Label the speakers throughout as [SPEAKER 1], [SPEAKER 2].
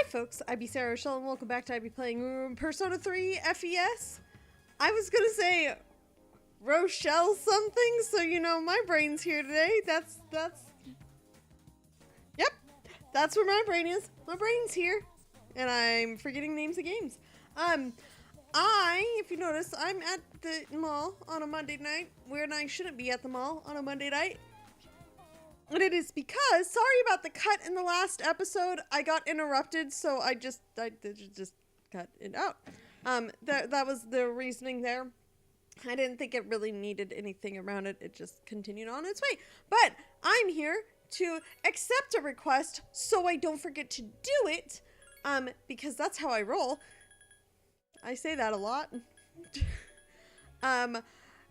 [SPEAKER 1] folks, IB Sarah Rochelle, and welcome back to IB Playing Persona 3 FES. I was gonna say Rochelle something, so you know, my brain's here today. Yep, that's where my brain is. My brain's here, and I'm forgetting names of games. If you notice, I'm at the mall on a Monday night, when I shouldn't be at the mall on a Monday night. And it is because, sorry about the cut in the last episode, I got interrupted, so I just cut it out. That was the reasoning there. I didn't think it really needed anything around it. It just continued on its way. But I'm here to accept a request so I don't forget to do it, because that's how I roll. I say that a lot.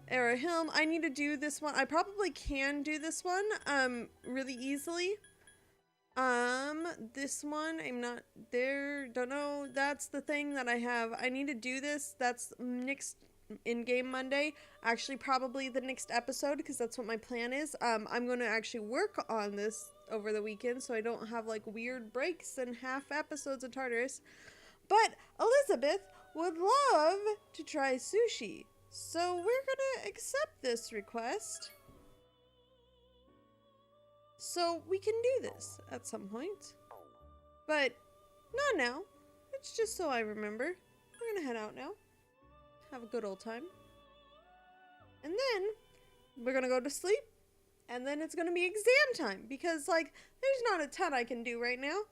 [SPEAKER 1] Era Hilm, I need to do this one. I probably can do this one, really easily. This one, I'm not there, don't know, that's the thing that I have. I need to do this, that's next in-game Monday, actually probably the next episode, because that's what my plan is. I'm going to actually work on this over the weekend, so I don't have, like, weird breaks and half episodes of Tartarus. But Elizabeth would love to try sushi. So we're gonna accept this request, so we can do this at some point, but not now. It's just so I remember. We're gonna head out now, have a good old time, and then we're gonna go to sleep, and then it's gonna be exam time, because like there's not a ton I can do right now.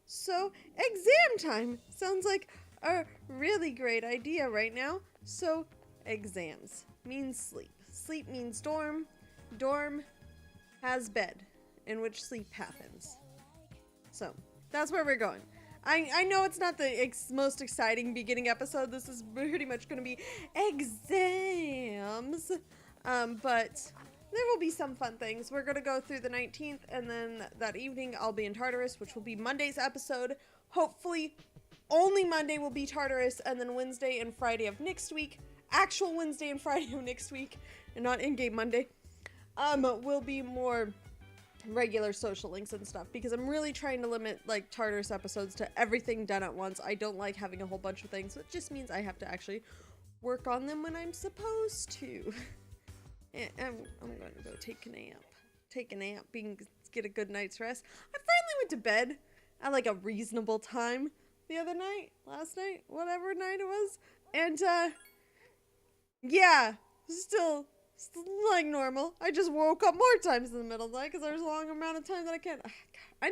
[SPEAKER 1] So exam time sounds like a really great idea right now. So exams means sleep. Sleep means dorm. Dorm has bed in which sleep happens. So that's where we're going. I know it's not the most exciting beginning episode. This is pretty much going to be exams. But there will be some fun things. We're going to go through the 19th, and then that evening I'll be in Tartarus, which will be Monday's episode. Hopefully only Monday will be Tartarus, and then Wednesday and Friday of next week, actual Wednesday and Friday of next week, and not in-game Monday, will be more regular social links and stuff, because I'm really trying to limit, like, Tartarus episodes to everything done at once. I don't like having a whole bunch of things, so it just means I have to actually work on them when I'm supposed to. And I'm going to go take a nap, get a good night's rest. I finally went to bed at, like, a reasonable time the other night, last night, whatever night it was, and yeah, still like normal. I just woke up more times in the middle of the night because there's a long amount of time that I can't. I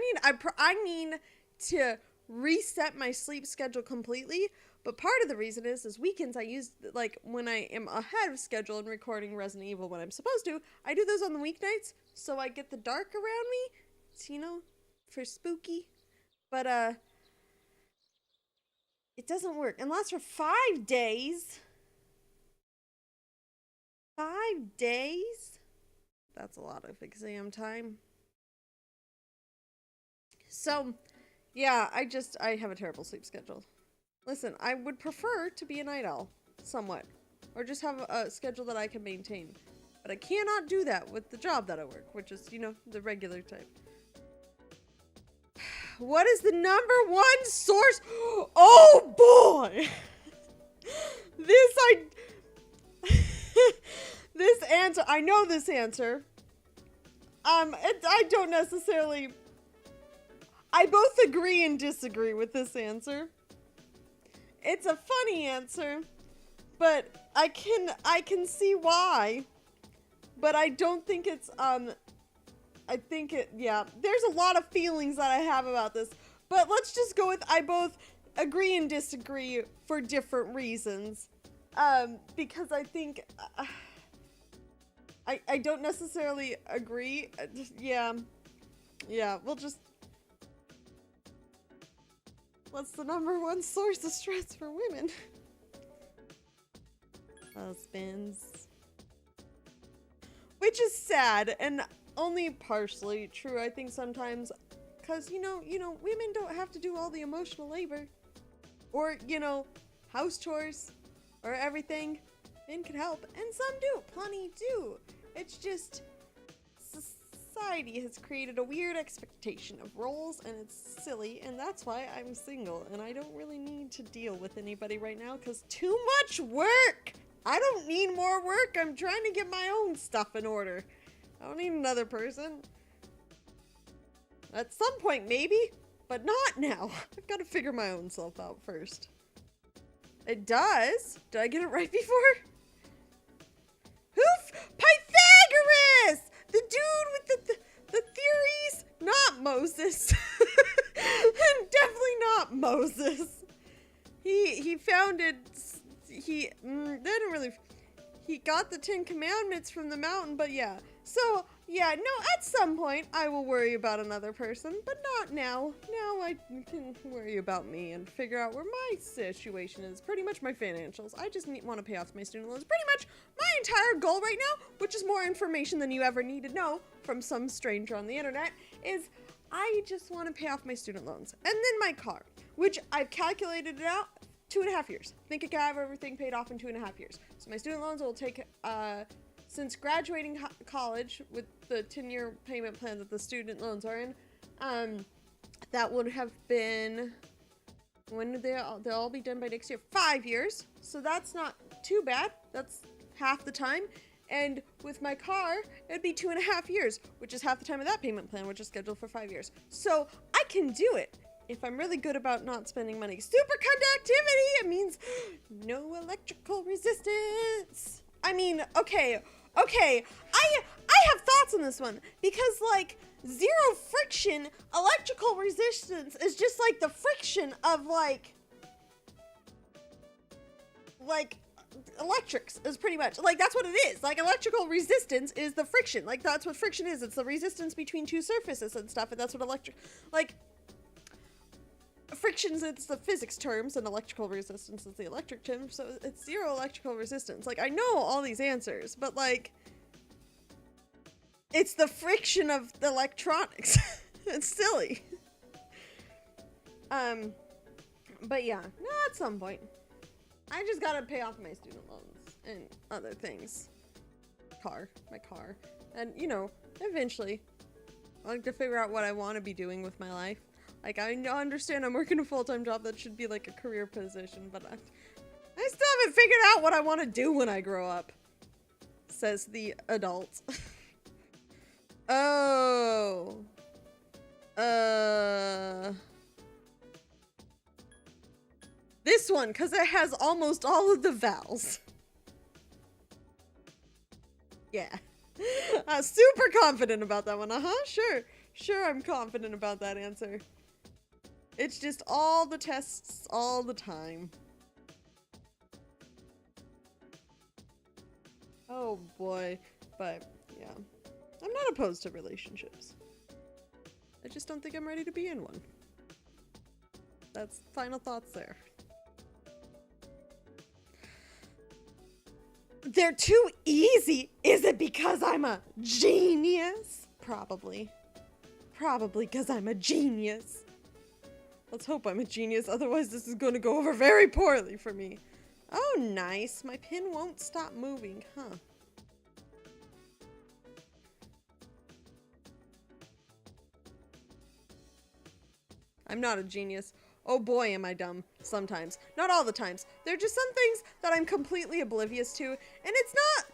[SPEAKER 1] need to reset my sleep schedule completely, but part of the reason is weekends I use, like, when I am ahead of schedule and recording Resident Evil when I'm supposed to, I do those on the weeknights, so I get the dark around me, it's, you know, for spooky, but it doesn't work. It lasts for 5 days. 5 days? That's a lot of exam time. So, yeah, I have a terrible sleep schedule. Listen, I would prefer to be a night owl, somewhat. Or just have a schedule that I can maintain. But I cannot do that with the job that I work, which is, you know, the regular type. What is the #1 source? Oh boy! This answer, I know this answer. I don't necessarily, I both agree and disagree with this answer. It's a funny answer, but I can see why. But I don't think it's, yeah, there's a lot of feelings that I have about this, but let's just go with I both agree and disagree for different reasons, because I think, I don't necessarily agree, yeah, we'll just, what's the #1 source of stress for women? Husbands. Which is sad, and only partially true, I think, sometimes, because, you know, women don't have to do all the emotional labor, or, you know, house chores, or everything. Men can help, and some do, plenty do. It's just society has created a weird expectation of roles, and it's silly, and that's why I'm single, and I don't really need to deal with anybody right now, because too much work! I don't need more work, I'm trying to get my own stuff in order. I don't need another person. At some point, maybe, but not now. I've got to figure my own self out first. It does? Did I get it right before? Pythagoras! The dude with the theories? Not Moses. Definitely not Moses. He founded, he got the 10 Commandments from the mountain, but yeah. So, yeah, no, at some point I will worry about another person, but not now. Now I can worry about me and figure out where my situation is. Pretty much my financials. I just want to pay off my student loans. Pretty much my entire goal right now, which is more information than you ever need to know from some stranger on the internet, is I just want to pay off my student loans. And then my car, which I've calculated it out, 2.5 years. I think I can have everything paid off in 2.5 years. So my student loans will take, since graduating college with the 10-year payment plan that the student loans are in, that would have been, when did they'll all be done by next year? 5 years. So that's not too bad. That's half the time. And with my car, it'd be 2.5 years, which is half the time of that payment plan, which is scheduled for 5 years. So I can do it if I'm really good about not spending money. Superconductivity, it means no electrical resistance. I mean, okay, I have thoughts on this one, because like zero friction electrical resistance is just like the friction of like electrics is pretty much like, that's what it is. Like electrical resistance is the friction. Like that's what friction is. It's the resistance between two surfaces and stuff, and that's what frictions, it's the physics terms, and electrical resistance is the electric term, so it's zero electrical resistance. Like, I know all these answers, but like, it's the friction of the electronics. It's silly. But yeah, no, at some point. I just gotta pay off my student loans and other things. My car. And, you know, eventually, I like to figure out what I want to be doing with my life. Like, I understand I'm working a full-time job that should be like a career position, but I still haven't figured out what I want to do when I grow up, says the adult. Oh. This one, because it has almost all of the vowels. Yeah. Super confident about that one. Sure, I'm confident about that answer. It's just all the tests all the time. Oh boy. But yeah, I'm not opposed to relationships. I just don't think I'm ready to be in one. That's final thoughts there. They're too easy. Is it because I'm a genius? Probably. Probably because I'm a genius. Let's hope I'm a genius, otherwise this is going to go over very poorly for me. Oh, nice. My pin won't stop moving, huh? I'm not a genius. Oh boy, am I dumb. Sometimes. Not all the times. There are just some things that I'm completely oblivious to, and it's not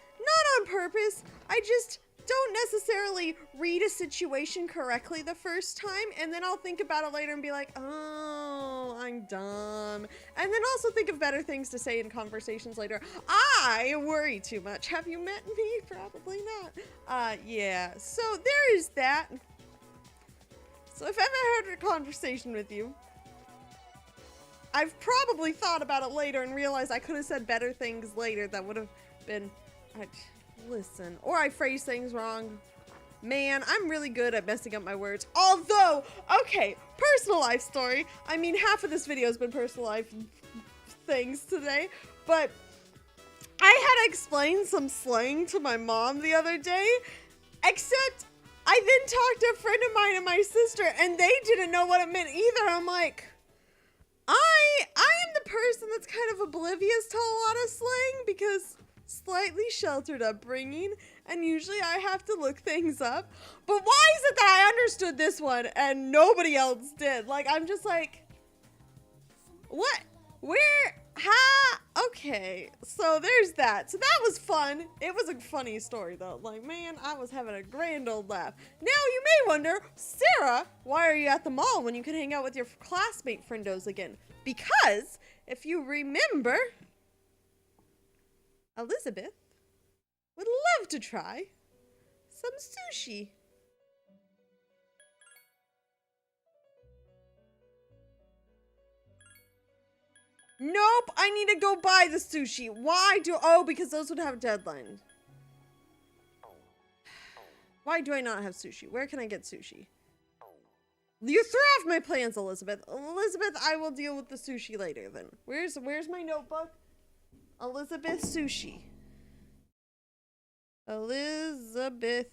[SPEAKER 1] on purpose. I just don't necessarily read a situation correctly the first time, and then I'll think about it later and be like, oh, I'm dumb. And then also think of better things to say in conversations later. I worry too much. Have you met me? Probably not. Yeah. So there is that. So if I've ever had a conversation with you, I've probably thought about it later and realized I could have said better things later that would have been, listen, or I phrase things wrong. Man, I'm really good at messing up my words. Although, okay, personal life story. I mean, half of this video has been personal life things today, but I had to explain some slang to my mom the other day, except I then talked to a friend of mine and my sister, and they didn't know what it meant either. I'm like, I am the person that's kind of oblivious to a lot of slang, because slightly sheltered upbringing, and usually I have to look things up. But why is it that I understood this one and nobody else did? Like, I'm just like, what? Where? How? Okay, so there's that. So that was fun. It was a funny story, though. Like, man, I was having a grand old laugh. Now, you may wonder, Sarah, why are you at the mall when you can hang out with your classmate friendos again? Because, if you remember, Elizabeth would love to try some sushi. Nope, I need to go buy the sushi. Why do, oh, because those would have deadlines. Why do I not have sushi? Where can I get sushi? You threw off my plans, Elizabeth. Elizabeth, I will deal with the sushi later then. Where's my notebook? Elizabeth sushi. Elizabeth.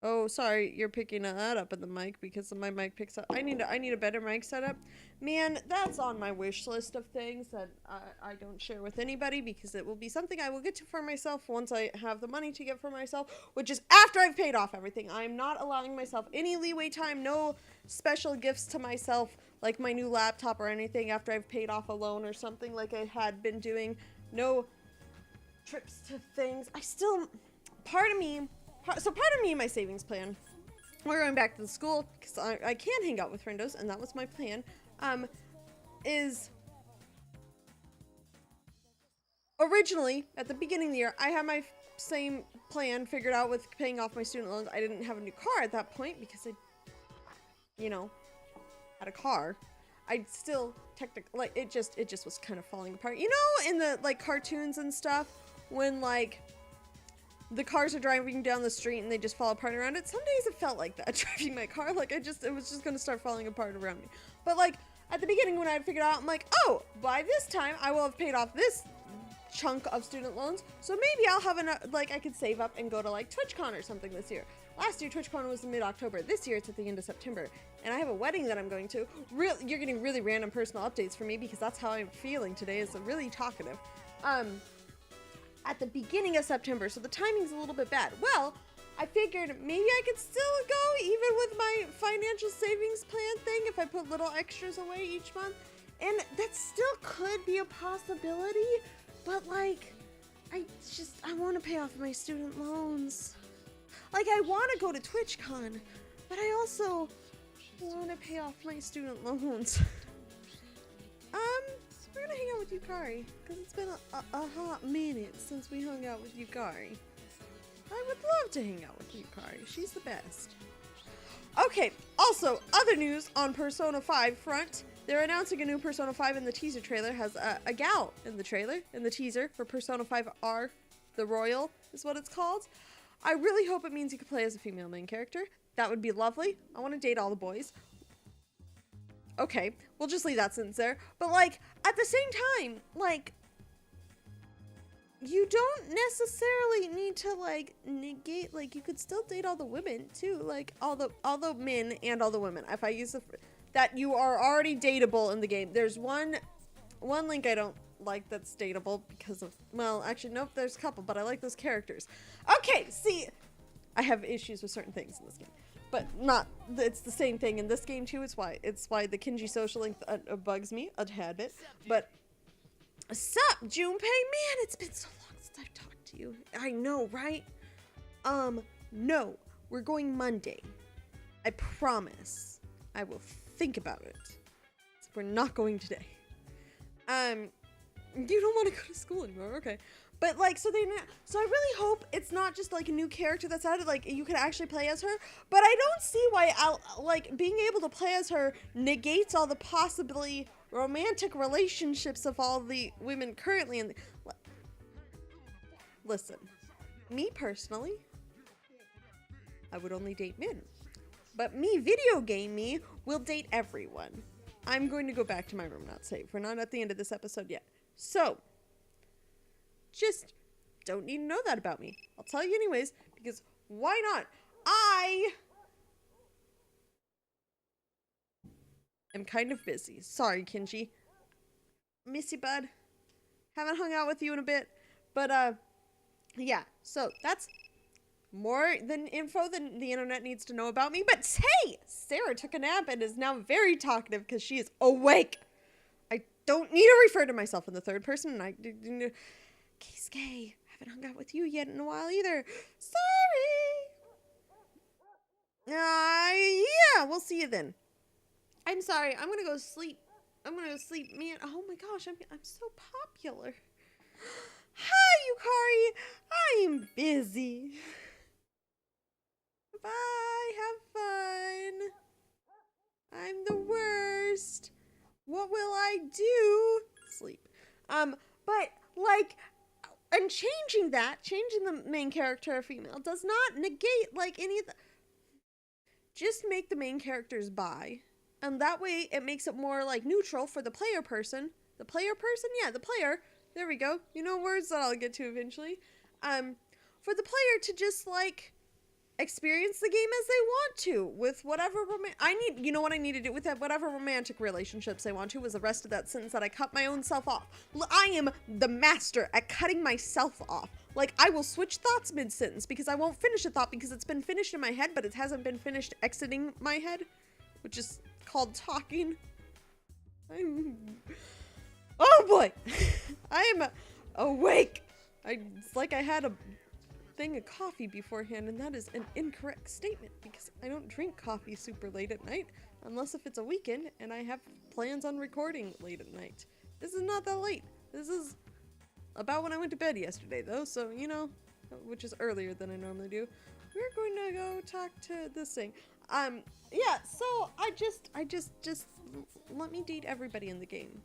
[SPEAKER 1] Oh, sorry, you're picking that up in the mic because my mic picks up. I need a better mic setup. Man, that's on my wish list of things that I don't share with anybody because it will be something I will get to for myself once I have the money to get for myself, which is after I've paid off everything. I'm not allowing myself any leeway time, no special gifts to myself like my new laptop or anything after I've paid off a loan or something like I had been doing. No trips to things. Part of me in my savings plan, we're going back to the school because I can hang out with friendos, and that was my plan, is originally, at the beginning of the year, I had my same plan figured out with paying off my student loans. I didn't have a new car at that point because I, had a car. I still technically, like, it just was kind of falling apart. You know, in the, like, cartoons and stuff, when, like, the cars are driving down the street and they just fall apart around it. Some days it felt like that, driving my car. Like, it was just gonna start falling apart around me. But, like, at the beginning when I had figured out, I'm like, oh, by this time I will have paid off this chunk of student loans. So maybe I'll have enough, like, I could save up and go to, like, TwitchCon or something this year. Last year, TwitchCon was in mid-October. This year, it's at the end of September. And I have a wedding that I'm going to. You're getting really random personal updates from me because that's how I'm feeling today, is really talkative. At the beginning of September, so the timing's a little bit bad. Well, I figured maybe I could still go even with my financial savings plan thing if I put little extras away each month. And that still could be a possibility, but like, I want to pay off my student loans. Like, I want to go to TwitchCon, but I also want to pay off my student loans. We're gonna hang out with Yukari, because it's been a hot minute since we hung out with Yukari. I would love to hang out with Yukari. She's the best. Okay, also, other news on Persona 5 front. They're announcing a new Persona 5 in the teaser trailer. Has a gal in the trailer, in the teaser for Persona 5 R, the Royal is what it's called. I really hope it means you can play as a female main character. That would be lovely. I want to date all the boys. Okay, we'll just leave that sentence there. But, like, at the same time, like, you don't necessarily need to, like, negate, like, you could still date all the women, too. Like, all the men and all the women. If I use that you are already dateable in the game. There's one link I don't like that's dateable because of, well, actually, nope, there's a couple, but I like those characters. Okay, see, I have issues with certain things in this game. But it's the same thing in this game too. It's why the Kinji social link bugs me a tad bit. But, sup, Junpei? Man, it's been so long since I've talked to you. I know, right? No, we're going Monday. I promise. I will think about it. So we're not going today. You don't want to go to school anymore, okay. But, like, so I really hope it's not just, like, a new character that's added, like, you can actually play as her. But I don't see why, like, being able to play as her negates all the possibly romantic relationships of all the women currently in the... Listen, me personally, I would only date men. But me, video game me, will date everyone. I'm going to go back to my room, not save. We're not at the end of this episode yet. So... just don't need to know that about me. I'll tell you anyways, because why not? I am kind of busy. Sorry, Kinji. Miss you, bud. Haven't hung out with you in a bit. But yeah, so that's more than info than the internet needs to know about me. But hey, Sarah took a nap and is now very talkative because she is awake. I don't need to refer to myself in the third person. And Keisuke, haven't hung out with you yet in a while either. Sorry. Yeah, we'll see you then. I'm sorry. I'm gonna go sleep. Man, oh my gosh, I'm so popular. Hi, Yukari. I'm busy. Bye. Have fun. I'm the worst. What will I do? Sleep. But like, and changing the main character a female does not negate like any of the. Just make the main characters bi, and that way it makes it more like neutral for the player person. The player person, yeah, the player. There we go. You know, words that I'll get to eventually. For the player to just like experience the game as they want to with whatever you know what I need to do with that, whatever romantic relationships they want to, was the rest of that sentence that I cut my own self off. I am the master at cutting myself off. Like, I will switch thoughts mid-sentence because I won't finish a thought because it's been finished in my head, but it hasn't been finished exiting my head, which is called talking. Oh boy. I am awake. It's like I had a thing of coffee beforehand, and that is an incorrect statement because I don't drink coffee super late at night unless if it's a weekend and I have plans on recording late at night. This is not that late. This is about when I went to bed yesterday though, so you know, which is earlier than I normally do. We're going to go talk to this thing. Yeah, so I just let me date everybody in the game.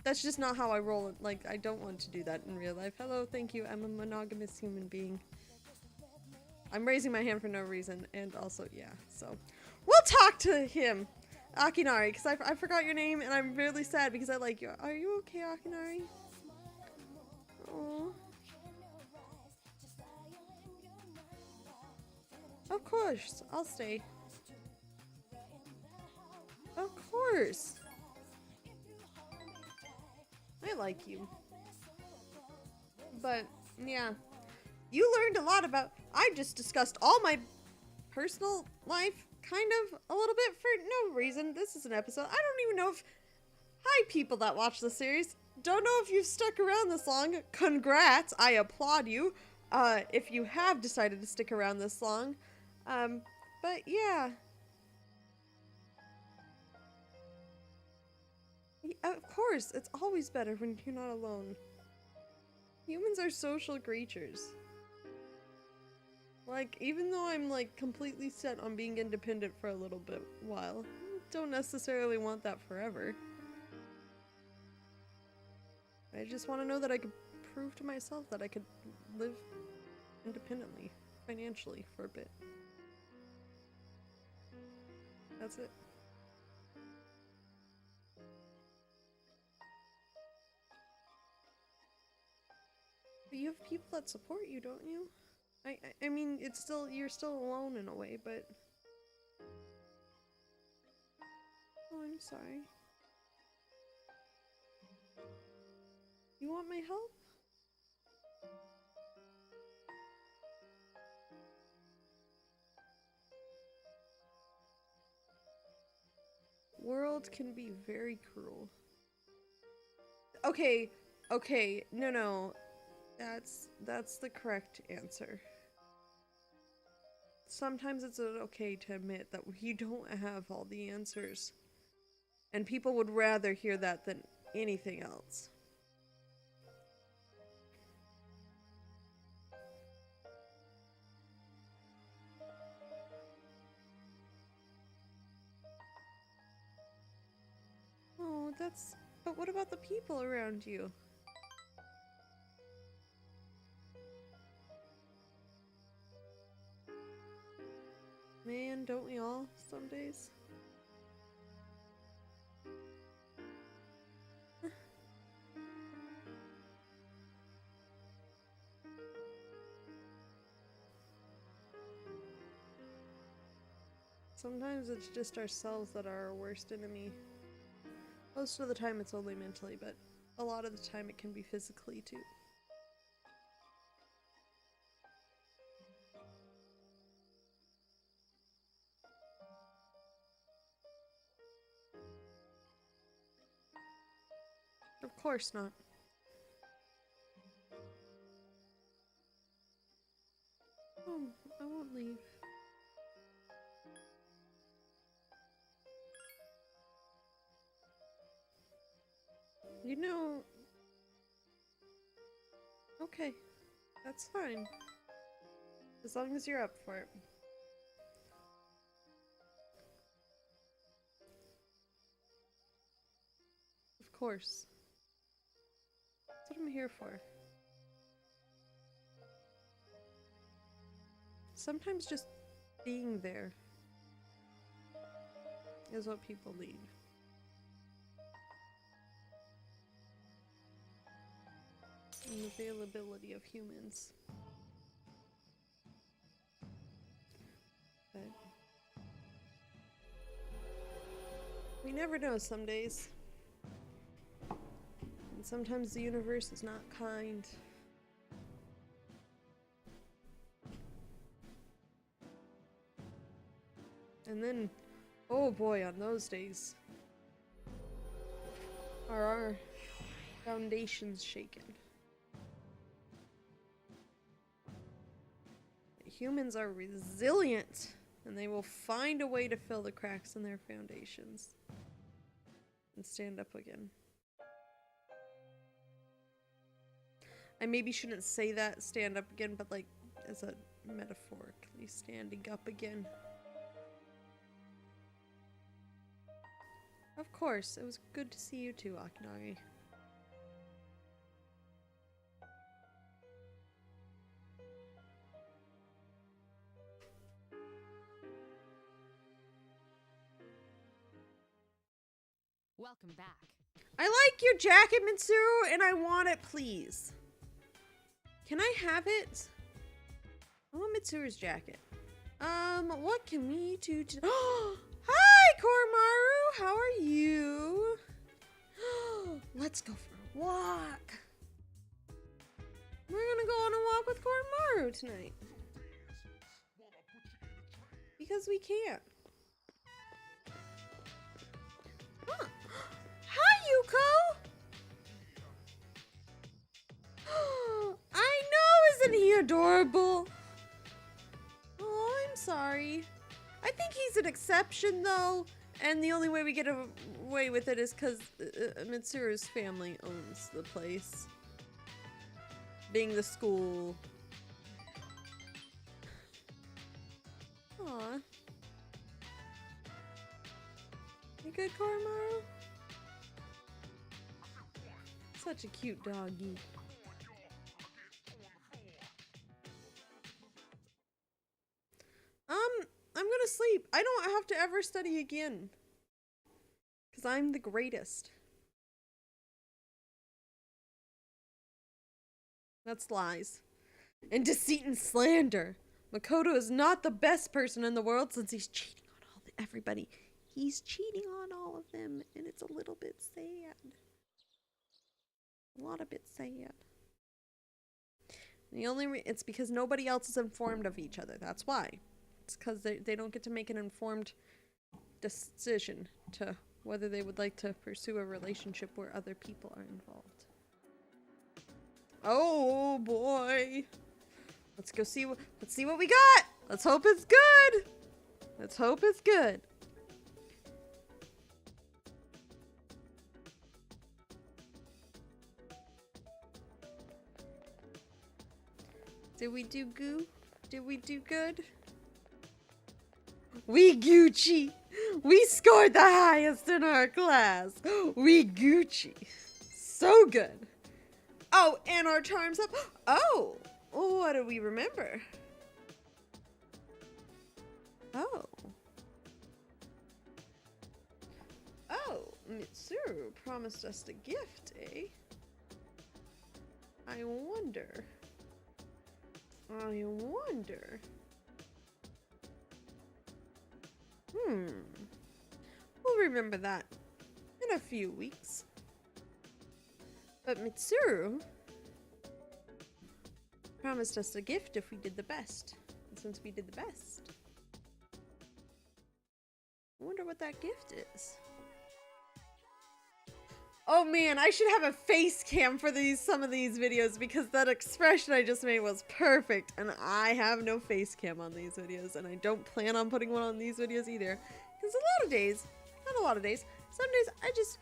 [SPEAKER 1] That's just not how I roll. Like, I don't want to do that in real life. Hello, thank you. I'm a monogamous human being. I'm raising my hand for no reason. And also, yeah, so. We'll talk to him, Akinari, because I forgot your name, and I'm really sad because I like you. Are you okay, Akinari? Aww. Of course, I'll stay. Of course. I like you. But, yeah. You learned a lot about... I just discussed all my personal life, kind of, a little bit for no reason. This is an episode. I don't even know if... Hi, people that watch the series. Don't know if you've stuck around this long. Congrats. I applaud you. If you have decided to stick around this long. But, yeah. Of course, it's always better when you're not alone. Humans are social creatures. Like, even though I'm like completely set on being independent for a little bit while, don't necessarily want that forever. I just want to know that I could prove to myself that I could live independently, financially, for a bit. That's it. But you have people that support you, don't you? I mean, it's still, you're still alone in a way, but... Oh, I'm sorry. You want my help? World can be very cruel. Okay, no. That's the correct answer. Sometimes it's okay to admit that we don't have all the answers. And people would rather hear that than anything else. Oh, but what about the people around you? Man, don't we all some days? Sometimes it's just ourselves that are our worst enemy. Most of the time it's only mentally, but a lot of the time it can be physically too. Of course not. Oh, I won't leave. You know... Okay. That's fine. As long as you're up for it. Of course. That's what I'm here for. Sometimes just being there is what people need. And the availability of humans. But we never know some days. And sometimes the universe is not kind. And then, oh boy, on those days, are our foundations shaken? Humans are resilient, and they will find a way to fill the cracks in their foundations and stand up again. I maybe shouldn't say that, stand up again, but like, as a metaphorically standing up again. Of course, it was good to see you too, Akinari.
[SPEAKER 2] Welcome back.
[SPEAKER 1] I like your jacket, Mitsuru, and I want it, please. Can I have it? I want Mitsuru's jacket. What can we do to... Hi, Koromaru! How are you? Let's go for a walk. We're gonna go on a walk with Koromaru tonight. Because we can. Huh. Hi, Yuko! I know, isn't he adorable? Oh, I'm sorry. I think he's an exception, though, and the only way we get away with it is because Mitsuru's family owns the place. Being the school. Aw. You good, Koromaru? Such a cute doggy. I'm gonna sleep. I don't have to ever study again. Because I'm the greatest. That's lies. And deceit and slander. Makoto is not the best person in the world since he's cheating on everybody. He's cheating on all of them, and it's a little bit sad. A lot of bit sad. It's because nobody else is informed of each other. That's why. It's because they don't get to make an informed decision to whether they would like to pursue a relationship where other people are involved. Oh boy. Let's go see let's see what we got. Let's hope it's good. Let's hope it's good. Did we do goo? Did we do good? We Gucci! We scored the highest in our class! We Gucci! So good! Oh, and our charm's up! Oh! What do we remember? Oh. Oh, Mitsuru promised us a gift, eh? I wonder. We'll remember that in a few weeks. But Mitsuru promised us a gift if we did the best. And since we did the best, I wonder what that gift is. Oh man, I should have a face cam for some of these videos because that expression I just made was perfect, and I have no face cam on these videos, and I don't plan on putting one on these videos either. Because a lot of days, not a lot of days, some days I just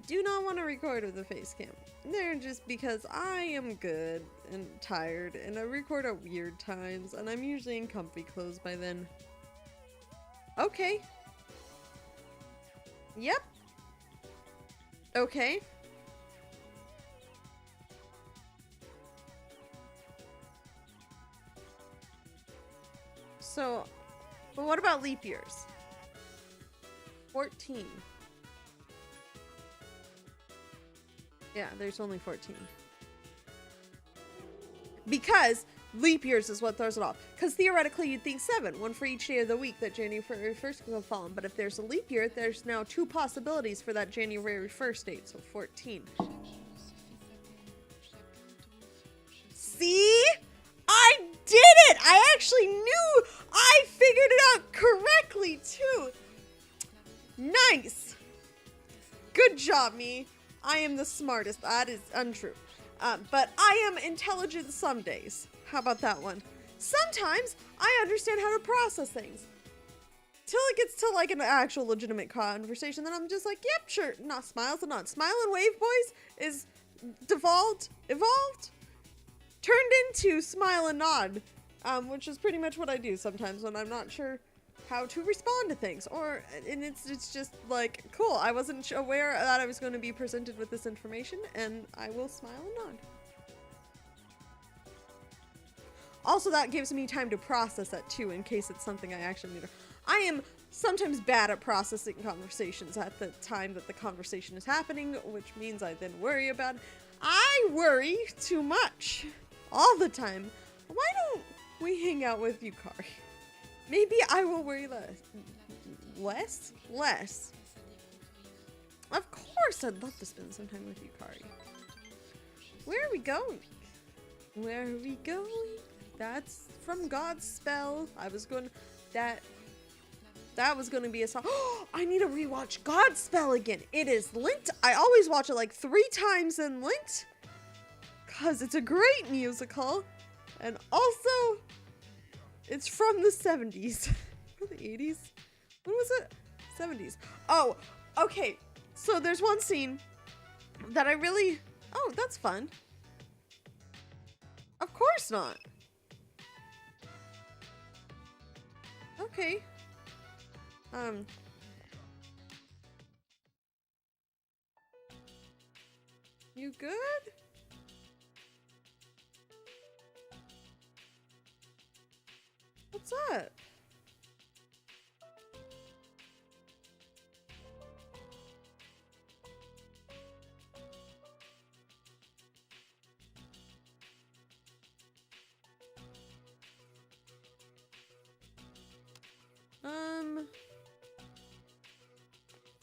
[SPEAKER 1] do not want to record with a face cam. They're just because I am good and tired, and I record at weird times, and I'm usually in comfy clothes by then. Okay. Yep. Okay. So, but what about leap years? 14. Yeah, there's only 14. Because leap years is what throws it off. Because theoretically you'd think 7, one for each day of the week that January 1st can fall on. But if there's a leap year, there's now 2 possibilities for that January 1st date, so 14. See? I did it! I actually knew! I figured it out correctly, too! Nice! Good job, me. I am the smartest. That is untrue. But I am intelligent some days. How about that one? Sometimes I understand how to process things. Till it gets to like an actual legitimate conversation, then I'm just like, yep, sure. Not smiles and nods. Smile and wave, boys, is evolved, turned into smile and nod, which is pretty much what I do sometimes when I'm not sure how to respond to things, and it's just like, cool, I wasn't aware that I was going to be presented with this information, and I will smile and nod. Also, that gives me time to process that too, in case it's something I actually need to. I am sometimes bad at processing conversations at the time that the conversation is happening, which means I then worry about it. I worry too much all the time. Why don't we hang out with you, Kari? Maybe I will worry less. Less? Of course I'd love to spend some time with you, Kari. Where are we going? Where are we going? That's from God's spell. I was going... That was going to be a song. Oh, I need to rewatch God's spell again. It is linked. I always watch it like 3 times in linked. Because it's a great musical. And also... it's from the 70s. Or the 80s? When was it? 70s. Oh, okay. So there's one scene that I really... oh, that's fun. Of course not. Okay. You good? What's up?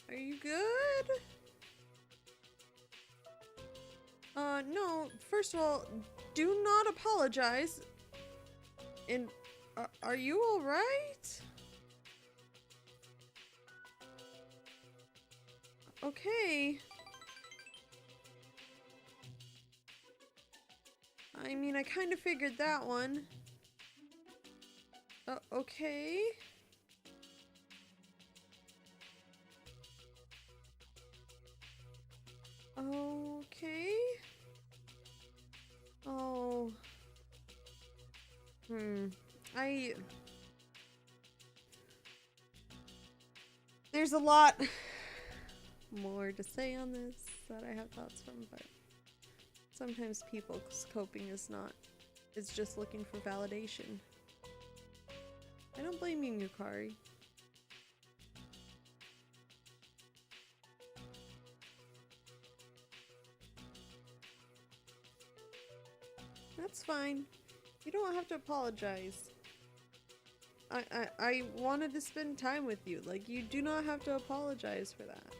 [SPEAKER 1] Are you good? No, first of all, do not apologize. And are you all right? Okay. I mean, I kind of figured that one. Okay. Okay. Oh. There's a lot more to say on this that I have thoughts from, but sometimes people's coping is just looking for validation. I don't blame you, Yukari. That's fine. You don't have to apologize. I wanted to spend time with you. Like, you do not have to apologize for that.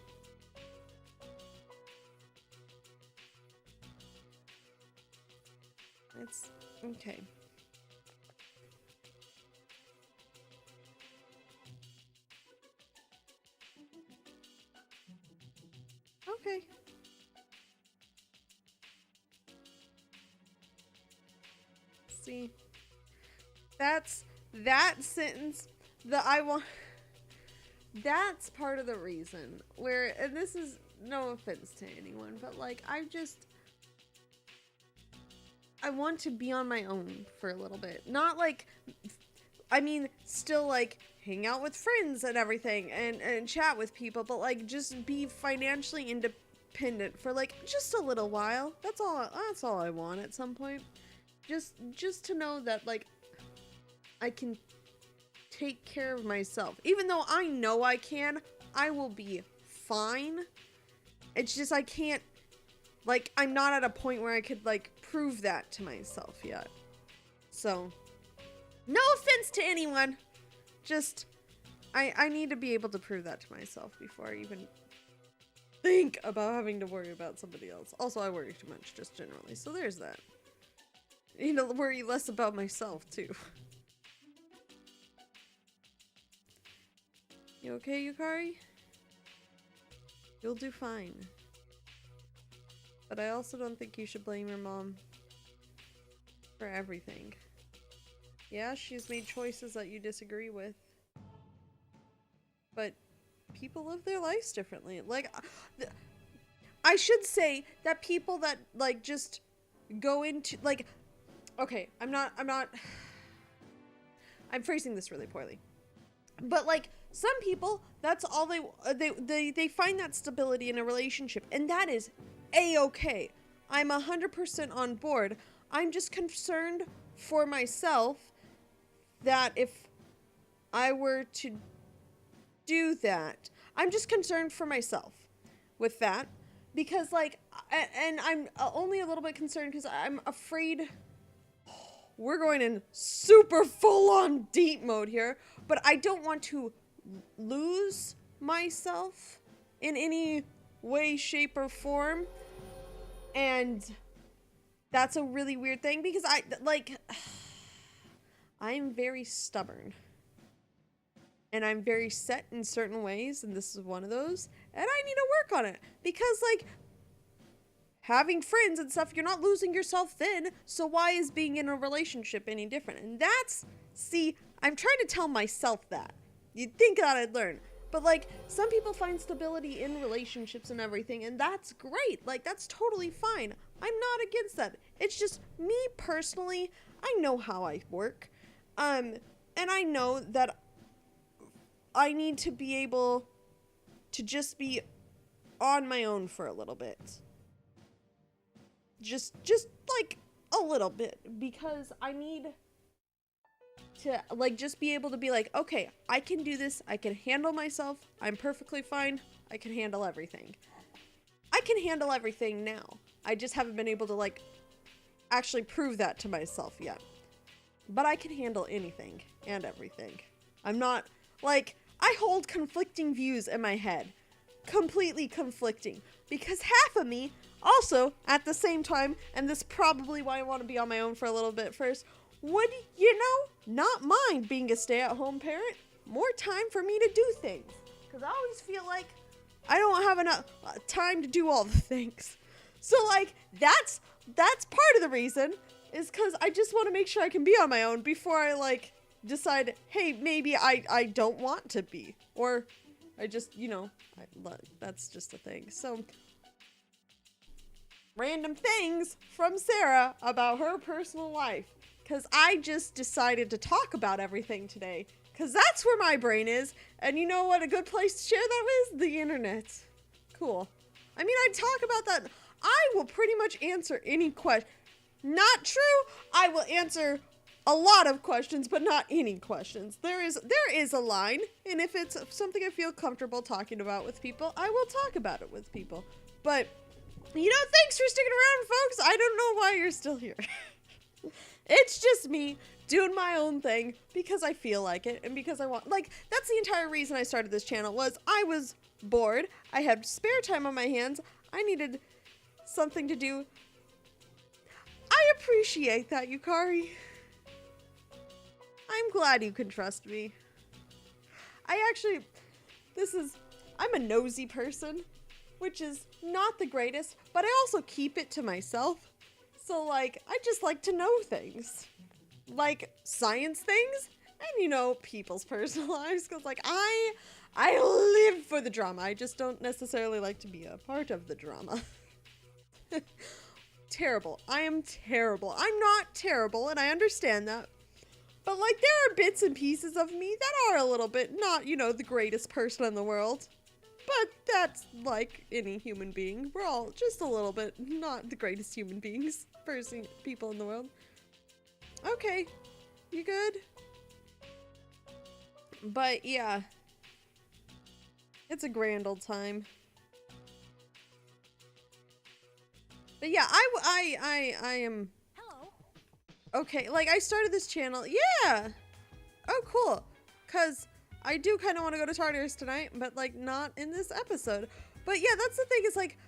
[SPEAKER 1] It's okay. Okay. See, that's that sentence that I want. That's part of the reason where, and this is no offense to anyone, but like, I want to be on my own for a little bit. Not like, I mean, still like hang out with friends and everything and chat with people, but like just be financially independent for like just a little while. That's all I want at some point. Just to know that like I can take care of myself. Even though I know I can, I will be fine. It's just I can't, like, I'm not at a point where I could like prove that to myself yet. So, no offense to anyone. Just, I need to be able to prove that to myself before I even think about having to worry about somebody else. Also, I worry too much, just generally. So there's that. I need to worry less about myself, too. You okay, Yukari? You'll do fine. But I also don't think you should blame your mom for everything. Yeah, she's made choices that you disagree with. But people live their lives differently. Like, I should say that people that, like, just go into, like, okay, I'm phrasing this really poorly. But, like, some people, that's all they find that stability in a relationship, and that is a-okay. I'm 100% on board. I'm just concerned for myself that if I were to do that, I'm just concerned for myself with that, because like, and I'm only a little bit concerned because I'm afraid we're going in super full-on deep mode here, but I don't want to lose myself in any way, shape, or form. And that's a really weird thing because I'm very stubborn. And I'm very set in certain ways, and this is one of those. And I need to work on it because, like, having friends and stuff, you're not losing yourself then, so why is being in a relationship any different? And that's, see, I'm trying to tell myself that. You'd think that I'd learn. But, like, some people find stability in relationships and everything, and that's great. Like, that's totally fine. I'm not against that. It's just, me personally, I know how I work. And I know that I need to be able to just be on my own for a little bit. Just like, a little bit. Because I need to, like, just be able to be like, okay, I can do this. I can handle myself. I'm perfectly fine. I can handle everything. I can handle everything now. I just haven't been able to, like, actually prove that to myself yet. But I can handle anything and everything. I'm not, like, I hold conflicting views in my head. Completely conflicting. Because half of me, also, at the same time, and this is probably why I want to be on my own for a little bit first, would, you know, not mind being a stay-at-home parent. More time for me to do things. Because I always feel like I don't have enough time to do all the things. So, like, that's part of the reason, is because I just want to make sure I can be on my own before I, like, decide, hey, maybe I don't want to be. Or I just, you know, that's just a thing. So, random things from Sarah about her personal life. Because I just decided to talk about everything today. Because that's where my brain is. And you know what a good place to share that with? The internet. Cool. I mean, I talk about that. I will pretty much answer any question. Not true. I will answer a lot of questions, but not any questions. There is a line. And if it's something I feel comfortable talking about with people, I will talk about it with people. But, you know, thanks for sticking around, folks. I don't know why you're still here. It's just me doing my own thing because I feel like it and because I want, like, that's the entire reason I started this channel, was I was bored. I had spare time on my hands. I needed something to do. I appreciate that, Yukari. I'm glad you can trust me. I'm a nosy person, which is not the greatest, but I also keep it to myself. So, like, I just like to know things. like science things and, you know, people's personal lives, because like I live for the drama. I just don't necessarily like to be a part of the drama. Terrible. I am terrible. I'm not terrible, and I understand that. But like there are bits and pieces of me that are a little bit not, you know, the greatest person in the world. But that's like any human being. We're all just a little bit not the greatest human beings, people in the world. Okay, you good? But yeah, it's a grand old time. But yeah, I am
[SPEAKER 2] Hello.
[SPEAKER 1] okay. Like I started this channel. Yeah. Oh, cool. Cause I do kind of want to go to Tartarus tonight, but like not in this episode. But yeah, that's the thing. Is like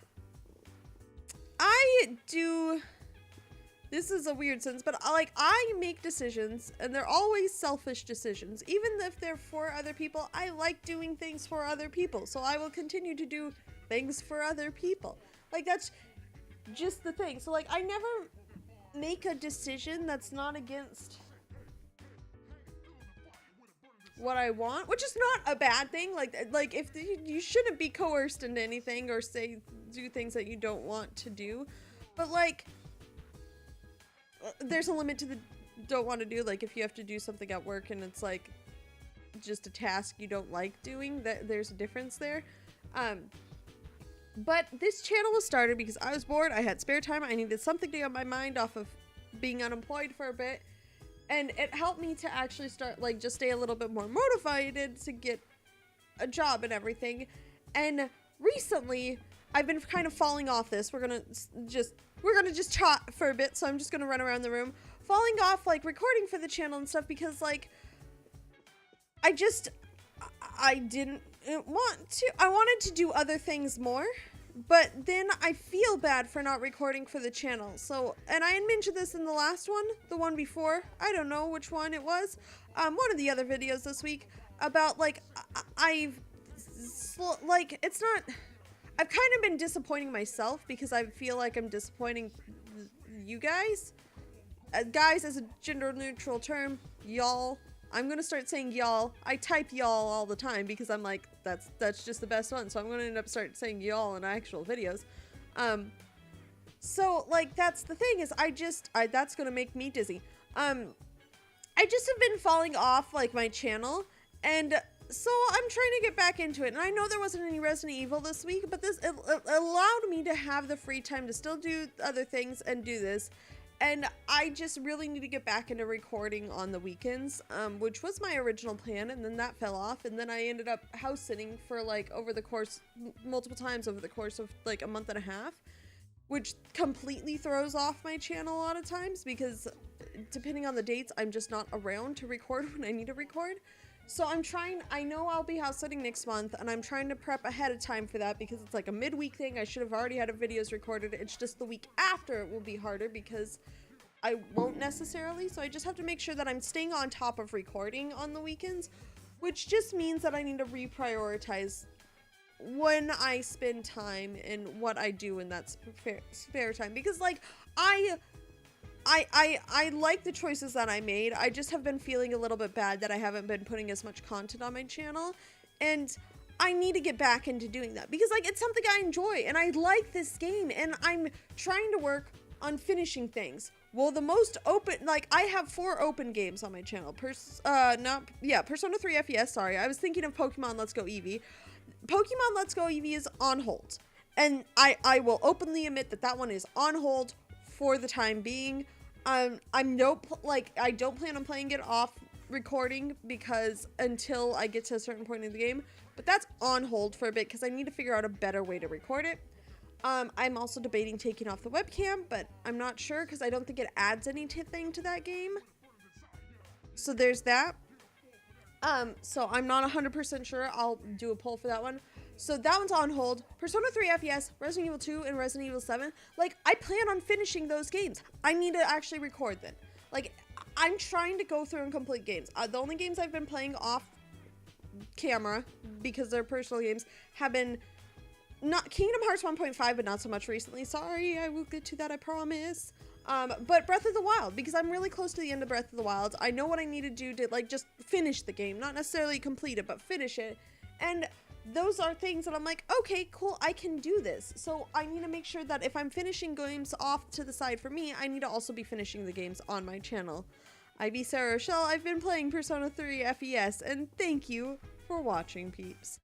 [SPEAKER 1] this is a weird sentence, but I make decisions and they're always selfish decisions. Even if they're for other people, I like doing things for other people. So I will continue to do things for other people. Like that's just the thing. So like I never make a decision that's not against what I want, which is not a bad thing. Like if you shouldn't be coerced into anything or do things that you don't want to do, but like there's a limit to the don't want to do. Like if you have to do something at work and it's like just a task you don't like doing, that there's a difference there. But this channel was started because I was bored, I had spare time, I needed something to get my mind off of being unemployed for a bit. And it helped me to actually start, like, just stay a little bit more motivated to get a job and everything. And recently, I've been kind of falling off this. We're gonna just chat for a bit, so I'm just gonna run around the room. Falling off, like, recording for the channel and stuff because, like, I didn't want to. I wanted to do other things more. But then I feel bad for not recording for the channel. So, and I had mentioned this in the last one, the one before. I don't know which one it was. One of the other videos this week about like, it's not, I've kind of been disappointing myself because I feel like I'm disappointing you guys. Guys as a gender neutral term, y'all. I'm gonna start saying y'all. I type y'all all the time because I'm like, that's just the best one. So I'm gonna end up start saying y'all in actual videos. So like that's the thing is that's gonna make me dizzy. I just have been falling off like my channel, and so I'm trying to get back into it. And I know there wasn't any Resident Evil this week, but this it allowed me to have the free time to still do other things and do this. And I just really need to get back into recording on the weekends, which was my original plan, and then that fell off, and then I ended up house sitting for like multiple times over the course of like a month and a half, which completely throws off my channel a lot of times because depending on the dates, I'm just not around to record when I need to record. So I know I'll be house sitting next month, and I'm trying to prep ahead of time for that because it's like a midweek thing. I should have already had videos recorded. It's just the week after it will be harder because I won't necessarily. So I just have to make sure that I'm staying on top of recording on the weekends, which just means that I need to reprioritize when I spend time and what I do in that spare time. Because like I like the choices that I made. I just have been feeling a little bit bad that I haven't been putting as much content on my channel, and I need to get back into doing that because like it's something I enjoy and I like this game, and I'm trying to work on finishing things. Well, the most open, like I have 4 open games on my channel. Persona 3 FES, sorry. I was thinking of Pokemon Let's Go Eevee. Pokemon Let's Go Eevee is on hold, and I will openly admit that one is on hold for the time being. I don't plan on playing it off recording because until I get to a certain point in the game, but that's on hold for a bit because I need to figure out a better way to record it. I'm also debating taking off the webcam, but I'm not sure because I don't think it adds anything to that game. So there's that. So I'm not 100% sure. I'll do a poll for that one. So that one's on hold. Persona 3 FES, Resident Evil 2, and Resident Evil 7. Like, I plan on finishing those games. I need to actually record them. Like, I'm trying to go through and complete games. The only games I've been playing off camera, because they're personal games, have been not Kingdom Hearts 1.5, but not so much recently. Sorry, I will get to that, I promise. But Breath of the Wild, because I'm really close to the end of Breath of the Wild. I know what I need to do to, like, just finish the game. Not necessarily complete it, but finish it. And those are things that I'm like, okay, cool, I can do this. So I need to make sure that if I'm finishing games off to the side for me, I need to also be finishing the games on my channel. IB Sarah Rochelle, I've been playing Persona 3 FES, and thank you for watching, peeps.